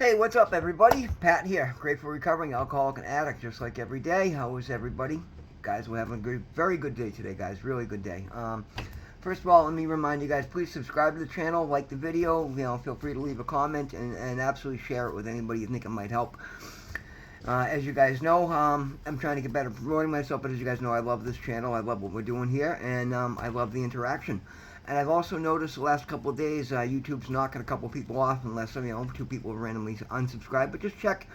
Hey, what's up, everybody? Pat here. Grateful recovering alcoholic and addict, just like every day. How is everybody? Guys, we're having a good, very good day today, guys. Really good day. First of all, let me remind you guys, please subscribe to the channel, like the video. Feel free to leave a comment and absolutely share it with anybody you think it might help. As you guys know, I'm trying to get better promoting myself, but as you guys know, I love this channel. I love what we're doing here, and I love the interaction. And I've also noticed the last couple of days, YouTube's knocking a couple people off unless, two people randomly unsubscribe. But just check.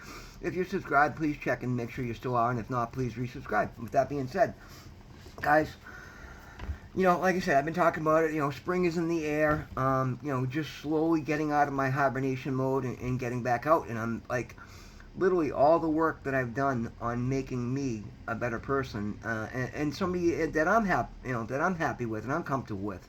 If you're subscribed, please check and make sure you still are. And if not, please resubscribe. With that being said, guys, like I said, I've been talking about it. Spring is in the air. Just slowly getting out of my hibernation mode and getting back out. And I'm like, literally all the work that I've done on making me a better person and somebody that I'm happy with and I'm comfortable with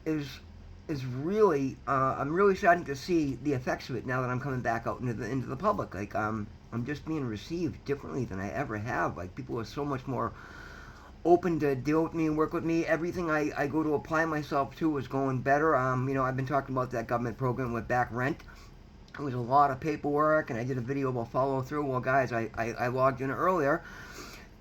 is really I'm really starting to see the effects of it now that I'm coming back out into the public. Like I'm just being received differently than I ever have. Like people are so much more open to deal with me and work with me. Everything I go to apply myself to is going better. I've been talking about that government program with back rent. It was a lot of paperwork, and I did a video about follow through. Well, guys, I logged in earlier,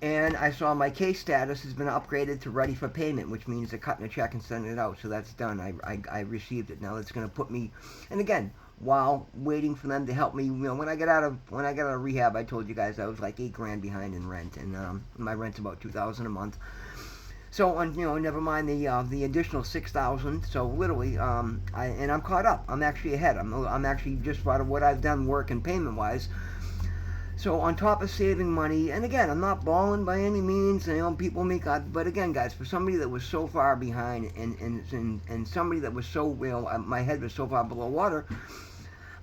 and I saw my case status has been upgraded to ready for payment, which means they're cutting a check and sending it out. So that's done. I received it. Now it's going to put me, and again, while waiting for them to help me, when I get out of rehab, I told you guys I was like $8,000 behind in rent, and my rent's about $2,000 a month. So, never mind the additional 6,000. So literally, I'm caught up. I'm actually ahead. I'm actually just part of what I've done work and payment wise. So on top of saving money, and again, I'm not balling by any means. People make God, but again, guys, for somebody that was so far behind and somebody that was so my head was so far below water.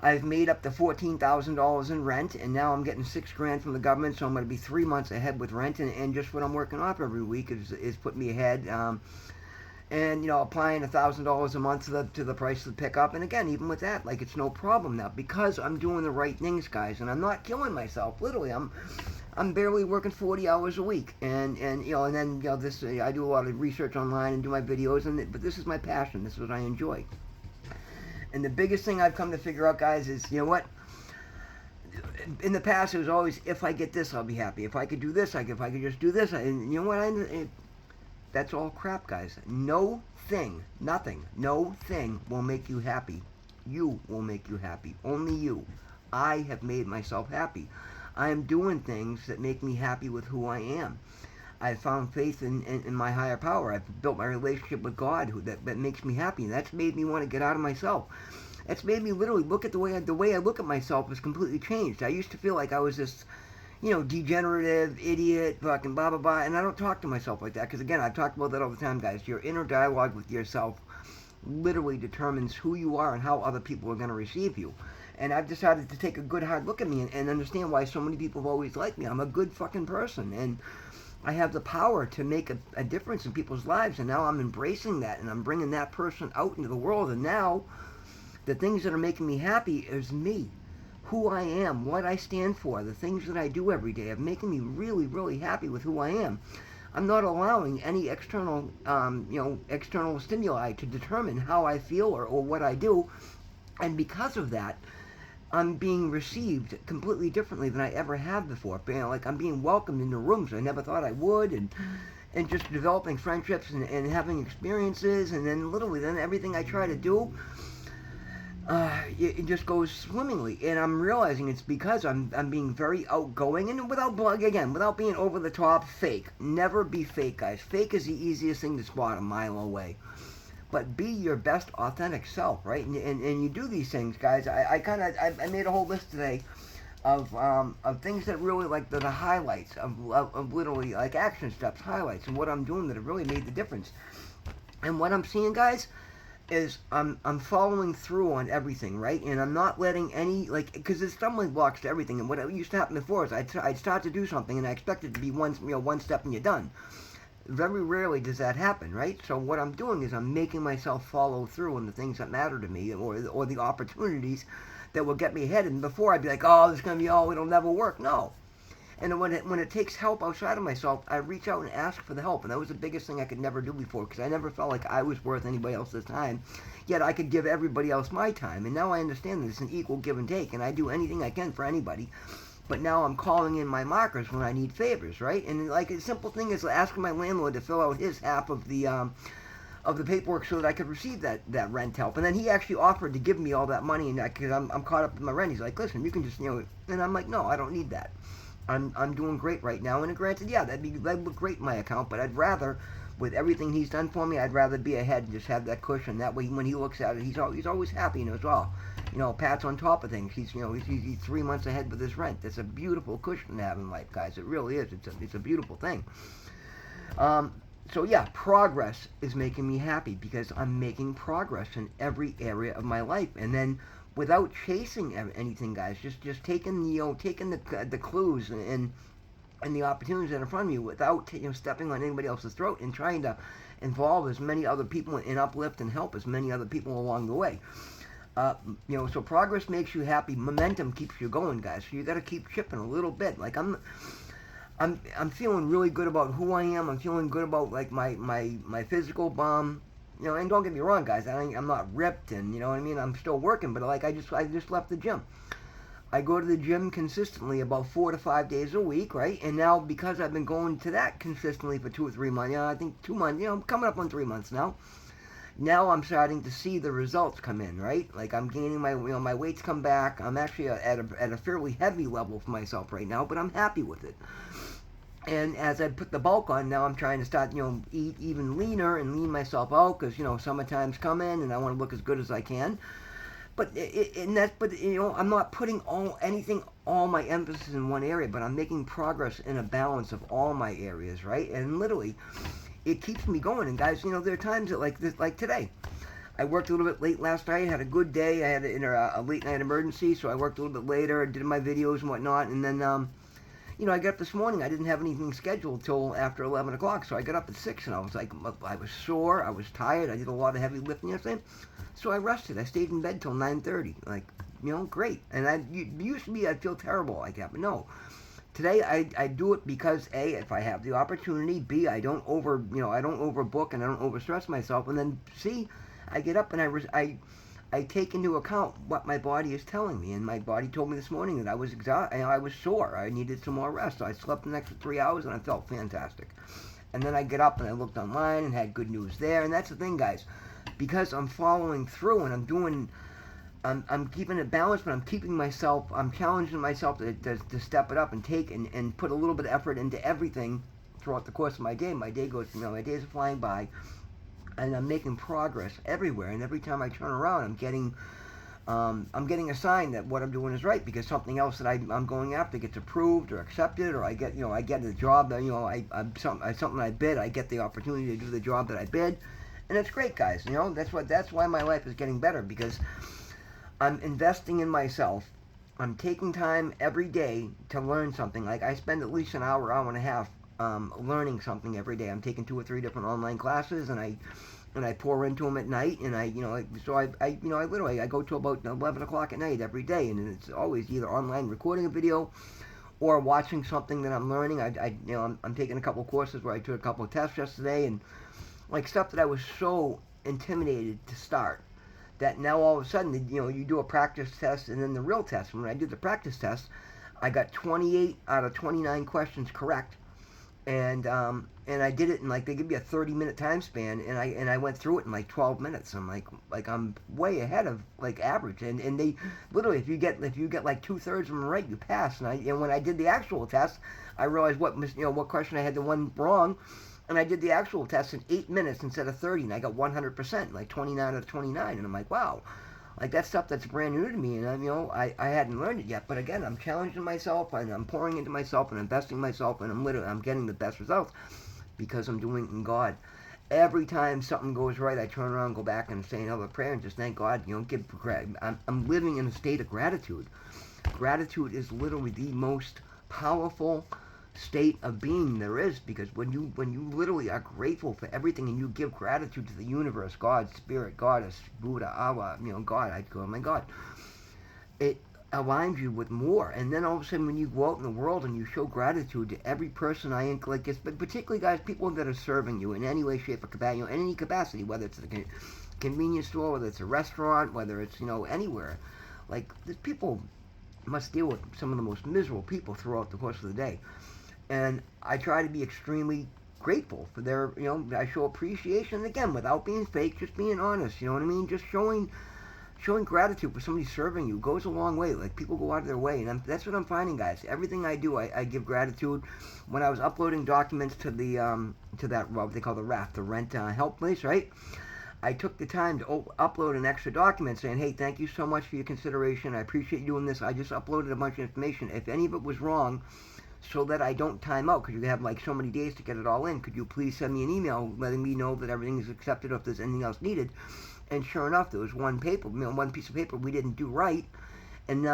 I've made up to $14,000 in rent, and now I'm getting $6,000 from the government, so I'm going to be 3 months ahead with rent, and just what I'm working off every week is putting me ahead. And applying $1,000 a month to the price of the pickup, and again, even with that, like it's no problem now because I'm doing the right things, guys, and I'm not killing myself. Literally, I'm barely working 40 hours a week, and then this I do a lot of research online and do my videos, but this is my passion. This is what I enjoy. And the biggest thing I've come to figure out, guys, is what? In the past, it was always, if I get this, I'll be happy. If I could do this, if I could just do this. And you know what? That's all crap, guys. No thing will make you happy. You will make you happy. Only you. I have made myself happy. I am doing things that make me happy with who I am. I've found faith in my higher power. I've built my relationship with God that makes me happy. And that's made me want to get out of myself. That's made me literally look at the way I look at myself has completely changed. I used to feel like I was this, degenerative idiot, fucking blah blah blah. And I don't talk to myself like that because again, I've talked about that all the time, guys. Your inner dialogue with yourself literally determines who you are and how other people are going to receive you. And I've decided to take a good hard look at me and understand why so many people have always liked me. I'm a good fucking person, and I have the power to make a difference in people's lives, and now I'm embracing that, and I'm bringing that person out into the world, and now the things that are making me happy is me, who I am, what I stand for, the things that I do every day are making me really, really happy with who I am. I'm not allowing any external stimuli to determine how I feel or what I do, and because of that, I'm being received completely differently than I ever have before. Like I'm being welcomed into rooms I never thought I would, and just developing friendships and having experiences, and then literally then everything I try to do, it just goes swimmingly. And I'm realizing it's because I'm being very outgoing and without being over the top fake. Never be fake, guys. Fake is the easiest thing to spot a mile away. But be your best authentic self, right? And you do these things, guys. I made a whole list today of things that really, like the highlights of literally like action steps, highlights, and what I'm doing that have really made the difference. And what I'm seeing, guys, is I'm following through on everything, right? And I'm not letting any, because there's stumbling blocks to everything. And what used to happen before is I'd start to do something and I expect it to be one step and you're done. Very rarely does that happen, right? So what I'm doing is I'm making myself follow through on the things that matter to me, or the opportunities that will get me ahead. And before I'd be like, oh, this is going to be, it'll never work. No. And when it takes help outside of myself, I reach out and ask for the help. And that was the biggest thing I could never do before, because I never felt like I was worth anybody else's time. Yet I could give everybody else my time. And now I understand that it's an equal give and take, and I do anything I can for anybody. But now I'm calling in my markers when I need favors, right? And like a simple thing is asking my landlord to fill out his half of the paperwork so that I could receive that rent help. And then he actually offered to give me all that money, and because I'm caught up in my rent, he's like, listen, you can just, and I'm like, no, I don't need that. I'm doing great right now. And granted, yeah, that'd look great in my account, but I'd rather, with everything he's done for me, I'd rather be ahead and just have that cushion. That way, when he looks at it, he's always happy as well. Pat's on top of things. He's 3 months ahead with his rent. That's a beautiful cushion to have in life, guys. It really is. It's a beautiful thing. So yeah, progress is making me happy because I'm making progress in every area of my life. And then without chasing anything, guys, just taking the clues and the opportunities that are in front of you without stepping on anybody else's throat, and trying to involve as many other people and uplift and help as many other people along the way. So progress makes you happy. Momentum keeps you going, guys. So you got to keep chipping a little bit. Like I'm feeling really good about who I am. I'm feeling good about like my physical and don't get me wrong, guys. I'm not ripped, and you know what I mean. I'm still working, but like I just left the gym. I go to the gym consistently about 4 to 5 days a week, right? And now because I've been going to that consistently for 2 or 3 months, I think 2 months. I'm coming up on 3 months now. Now I'm starting to see the results come in, right? Like I'm gaining my weights come back. I'm actually at a fairly heavy level for myself right now, but I'm happy with it. And as I put the bulk on, now I'm trying to start, eat even leaner and lean myself out, because summertime's coming and I want to look as good as I can. But I'm not putting all my emphasis in one area, but I'm making progress in a balance of all my areas, right? And literally, it keeps me going. And guys, there are times that like today, I worked a little bit late last night, had a good day. I had a late night emergency, so I worked a little bit later, did my videos and whatnot, and then I got up this morning. I didn't have anything scheduled till after 11 o'clock, so I got up at 6, and I was like, I was sore, I was tired, I did a lot of heavy lifting yesterday, so I rested. I stayed in bed till 9:30, great. And used to be, I'd feel terrible like that, but no. Today, I do it because, A, if I have the opportunity, B, I don't overbook and I don't overstress myself, and then C, I get up and I take into account what my body is telling me. And my body told me this morning that I was exhausted, I was sore, I needed some more rest. So I slept an extra 3 hours and I felt fantastic. And then I get up and I looked online and had good news there. And that's the thing, guys, because I'm following through and I'm keeping it balanced, but I'm challenging myself to step it up and take and put a little bit of effort into everything throughout the course of my day. My days are flying by, and I'm making progress everywhere. And every time I turn around, I'm getting a sign that what I'm doing is right, because something else that I'm going after gets approved or accepted, or I get a job that something I bid, I get the opportunity to do the job that I bid, and it's great, guys. That's why my life is getting better, because I'm investing in myself. I'm taking time every day to learn something. Like I spend at least an hour and a half learning something every day. I'm taking 2 or 3 different online classes, and I pour into them at night, and I literally go to about 11 o'clock at night every day, and it's always either online recording a video or watching something that I'm learning. I'm taking a couple courses where I took a couple of tests yesterday, and like stuff that I was so intimidated to start, that now all of a sudden, you do a practice test and then the real test. When I did the practice test, I got 28 out of 29 questions correct. And I did it in they give you a 30-minute time span, and I went through it in 12 minutes. I'm like I'm way ahead of average, and they literally, if you get 2/3 of them right, you pass. And when I did the actual test, I realized what question I had the one wrong, and I did the actual test in 8 minutes instead of 30, and I got 100%, 29 out of 29, and I'm like, wow. That's stuff that's brand new to me, and I hadn't learned it yet. But again, I'm challenging myself, and I'm pouring into myself, and investing in myself, and I'm getting the best results because I'm doing it in God. Every time something goes right, I turn around, go back, and say another prayer, and just thank God. I'm living in a state of gratitude. Gratitude is literally the most powerful state of being there is, because when you literally are grateful for everything and you give gratitude to the universe, God, Spirit, Goddess, Buddha, Allah, God, I go, oh my God, it aligns you with more. And then all of a sudden, when you go out in the world and you show gratitude to every person like this, but particularly guys, people that are serving you in any way, shape, or capacity, in any capacity, whether it's a convenience store, whether it's a restaurant, whether it's anywhere. Like, these people must deal with some of the most miserable people throughout the course of the day. And I try to be extremely grateful for their, I show appreciation, again, without being fake, just being honest, you know what I mean? Just showing gratitude for somebody serving you goes a long way. Like, people go out of their way, and that's what I'm finding, guys. Everything I do, I give gratitude. When I was uploading documents to the to that, what they call the RAF, the rent help place, right? I took the time to upload an extra document saying, hey, thank you so much for your consideration. I appreciate you doing this. I just uploaded a bunch of information. If any of it was wrong, so that I don't time out, because you have like so many days to get it all in, could you please send me an email letting me know that everything is accepted, or if there's anything else needed? And sure enough, there was one piece of paper we didn't do right, and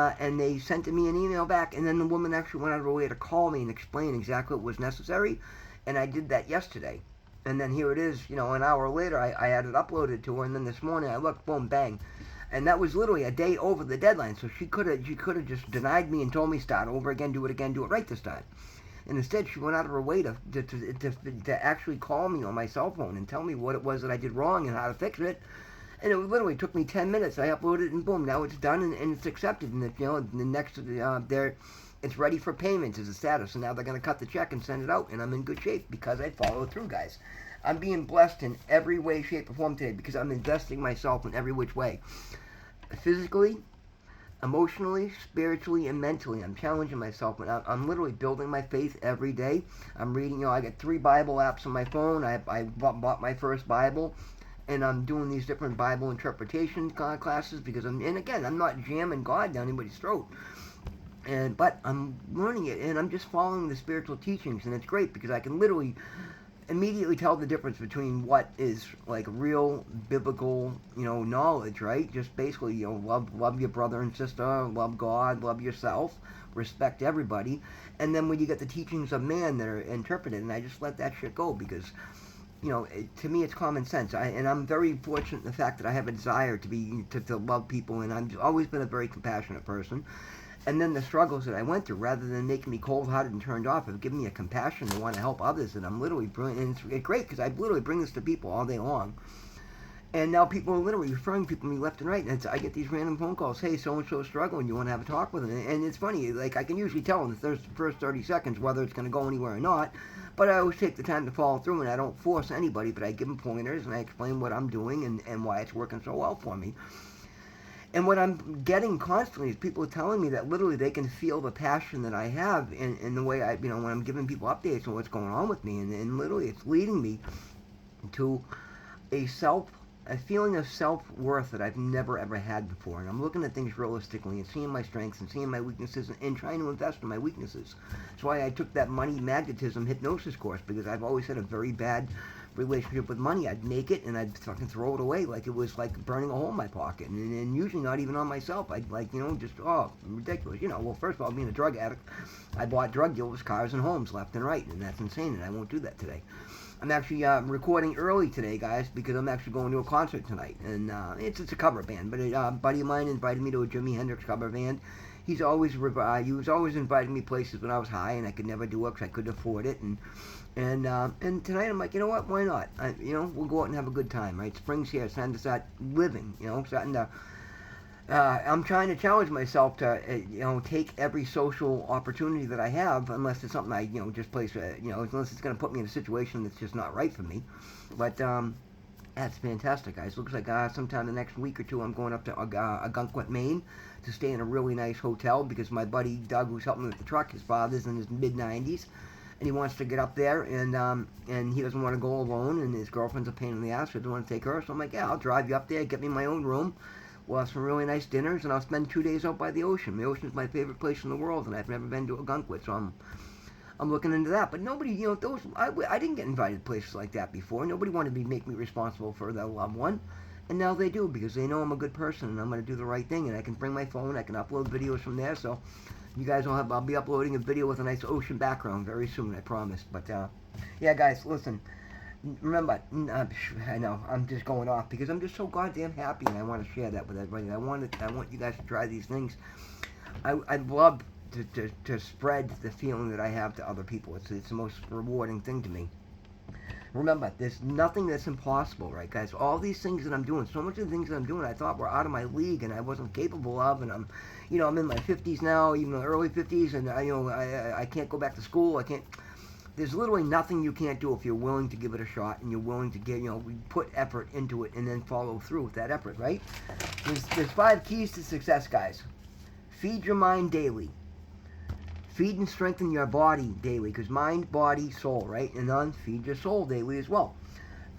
they sent me an email back, and then the woman actually went out of her way to call me and explain exactly what was necessary, and I did that yesterday. And then here it is, an hour later, I had it uploaded to her, and then this morning I looked, boom, bang. And that was literally a day over the deadline, so she could have just denied me and told me start over again, do it right this time. And instead, she went out of her way to actually call me on my cell phone and tell me what it was that I did wrong and how to fix it. And it literally took me 10 minutes. I uploaded it, and boom, now it's done, and it's accepted. And the next there, it's ready for payment as a status. And now they're going to cut the check and send it out, and I'm in good shape because I followed through, guys. I'm being blessed in every way, shape, or form today because I'm investing myself in every which way. Physically, emotionally, spiritually, and mentally. I'm challenging myself, and I'm literally building my faith every day. I'm reading, I got 3 Bible apps on my phone. I bought my first Bible, and I'm doing these different Bible interpretation classes because I'm not jamming God down anybody's throat. But I'm learning it, and I'm just following the spiritual teachings, and it's great because I can literally immediately tell the difference between what is like real biblical, knowledge, right? Just basically, love your brother and sister, love God, love yourself, respect everybody, and then when you get the teachings of man that are interpreted, and I just let that shit go because, to me it's common sense. I'm very fortunate in the fact that I have a desire to love people, and I've always been a very compassionate person. And then the struggles that I went through, rather than making me cold-hearted and turned off, have given me a compassion to want to help others. And I'm literally brilliant. And it's great because I literally bring this to people all day long. And now people are literally referring people to me left and right. And I get these random phone calls. Hey, so-and-so is struggling. You want to have a talk with them? And it's funny. Like, I can usually tell in the first 30 seconds whether it's going to go anywhere or not. But I always take the time to follow through, and I don't force anybody. But I give them pointers, and I explain what I'm doing and why it's working so well for me. And what I'm getting constantly is people telling me that literally they can feel the passion that I have in the way when I'm giving people updates on what's going on with me. And literally it's leading me to a feeling of self-worth that I've never ever had before. And I'm looking at things realistically and seeing my strengths and seeing my weaknesses and trying to invest in my weaknesses. That's why I took that money magnetism hypnosis course, because I've always had a very bad relationship with money. I'd make it and I'd fucking throw it away like it was like burning a hole in my pocket, and usually not even on myself. I'd just ridiculous. Well, first of all, being a drug addict, I bought drug dealers, cars, and homes left and right, and that's insane, and I won't do that today. I'm actually recording early today, guys, because I'm actually going to a concert tonight, and it's a cover band, but a buddy of mine invited me to a Jimi Hendrix cover band. He was always inviting me places when I was high, and I could never do it because I couldn't afford it, and tonight I'm like, you know what, why not? We'll go out and have a good time, right? Spring's here, it's time to start living, starting to, I'm trying to challenge myself to, take every social opportunity that I have, unless it's something I, just place, unless it's going to put me in a situation that's just not right for me. But, that's fantastic, guys. Looks like sometime the next week or two I'm going up to Algonquin, Maine to stay in a really nice hotel because my buddy Doug, who's helping me with the truck, his father's in his mid-90s. And he wants to get up there, and he doesn't want to go alone, and his girlfriend's a pain in the ass, so he doesn't want to take her. So I'm like, yeah, I'll drive you up there, get me my own room. We'll have some really nice dinners, and I'll spend 2 days out by the ocean. The ocean's my favorite place in the world, and I've never been to Algonquin, so I'm looking into that. But nobody, I didn't get invited to places like that before. Nobody wanted to make me responsible for their loved one. And now they do, because they know I'm a good person, and I'm going to do the right thing, and I can bring my phone, I can upload videos from there, so you guys I'll be uploading a video with a nice ocean background very soon, I promise. But, yeah, guys, listen, remember, I know, I'm just going off, because I'm just so goddamn happy, and I want to share that with everybody. I want you guys to try these things. I'd love to spread the feeling that I have to other people. It's the most rewarding thing to me. Remember, there's nothing that's impossible, right, guys? All these things that I'm doing, so much of the things that I'm doing, I thought were out of my league and I wasn't capable of, and I'm in my 50s now, even the early 50s, and I can't go back to school. I can't. There's literally nothing you can't do if you're willing to give it a shot and you're willing to put effort into it and then follow through with that effort, right? There's 5 keys to success, guys. Feed your mind daily. Feed and strengthen your body daily, because mind, body, soul, right? And then feed your soul daily as well.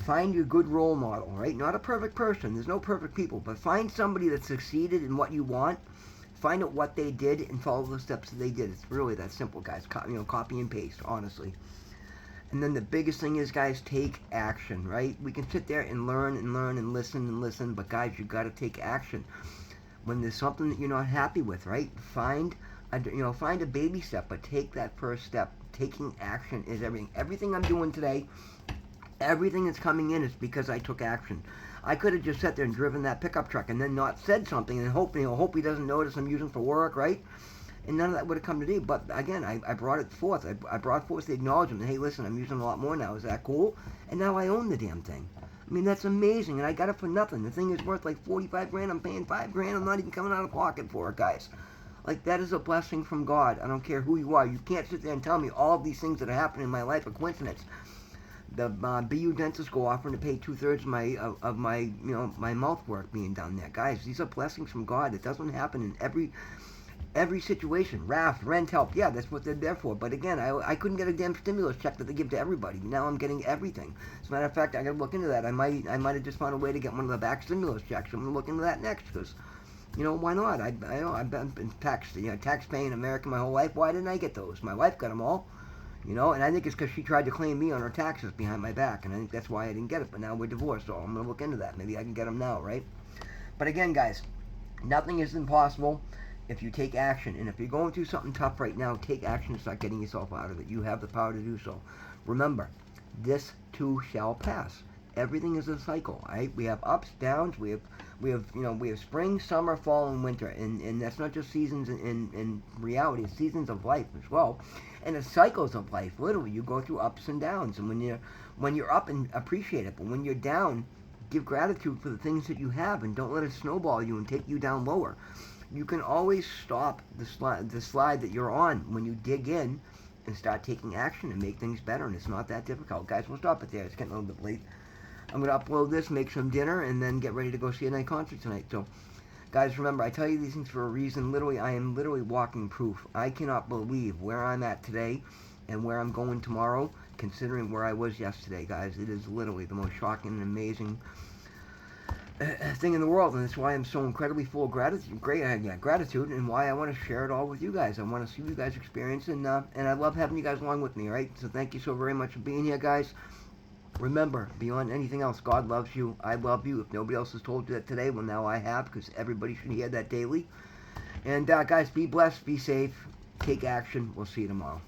Find your good role model, right? Not a perfect person. There's no perfect people, but find somebody that succeeded in what you want. Find out what they did and follow the steps that they did. It's really that simple, guys. Copy and paste, honestly. And then the biggest thing is, guys, take action, right? We can sit there and learn and listen, but guys, you got to take action. When there's something that you're not happy with, right? Find a baby step, but take that first step. Taking action is everything. Everything I'm doing today, everything that's coming in is because I took action. I could have just sat there and driven that pickup truck and then not said something and hope he doesn't notice I'm using for work, right? And none of that would have come to me. But again, I brought it forth. I brought forth the acknowledgement. Hey, listen, I'm using a lot more now. Is that cool? And now I own the damn thing. I mean, that's amazing, and I got it for nothing. The thing is worth like 45 grand. I'm paying 5 grand. I'm not even coming out of pocket for it, guys. Like, that is a blessing from God. I don't care who you are. You can't sit there and tell me all of these things that are happening in my life are coincidence. The BU dentist go offering to pay 2/3 of my mouth work being done there, guys. These are blessings from God. It doesn't happen in every situation. Raft, rent, help. Yeah, that's what they're there for. But again, I couldn't get a damn stimulus check that they give to everybody. Now I'm getting everything. As a matter of fact, I gotta look into that. I might have just found a way to get one of the back stimulus checks. I'm gonna look into that next, because why not? I've been tax-paying American my whole life. Why didn't I get those? My wife got them all. And I think it's because she tried to claim me on her taxes behind my back, and I think that's why I didn't get it. But now we're divorced, so I'm gonna look into that. Maybe I can get them now, right? But again, guys, nothing is impossible if you take action. And if you're going through something tough right now, take action and start getting yourself out of it. You have the power to do so. Remember, this too shall pass. Everything is a cycle, right? We have ups, downs. We have spring, summer, fall, and winter, and that's not just seasons in reality. It's seasons of life as well, and it's cycles of life. Literally, you go through ups and downs, and when you're up, and appreciate it, but when you're down, give gratitude for the things that you have, and don't let it snowball you and take you down lower. You can always stop the slide that you're on when you dig in and start taking action and make things better, and it's not that difficult. Guys, we'll stop it there. It's getting a little bit late. I'm going to upload this, make some dinner, and then get ready to go see a night concert tonight. So, guys, remember, I tell you these things for a reason. Literally, I am literally walking proof. I cannot believe where I'm at today and where I'm going tomorrow, considering where I was yesterday, guys. It is literally the most shocking and amazing thing in the world, and that's why I'm so incredibly full of gratitude, and why I want to share it all with you guys. I want to see you guys experience, and I love having you guys along with me, all right? So thank you so very much for being here, guys. Remember, beyond anything else, God loves you. I love you. If nobody else has told you that today, well, now I have, because everybody should hear that daily. And, guys, be blessed, be safe, take action. We'll see you tomorrow.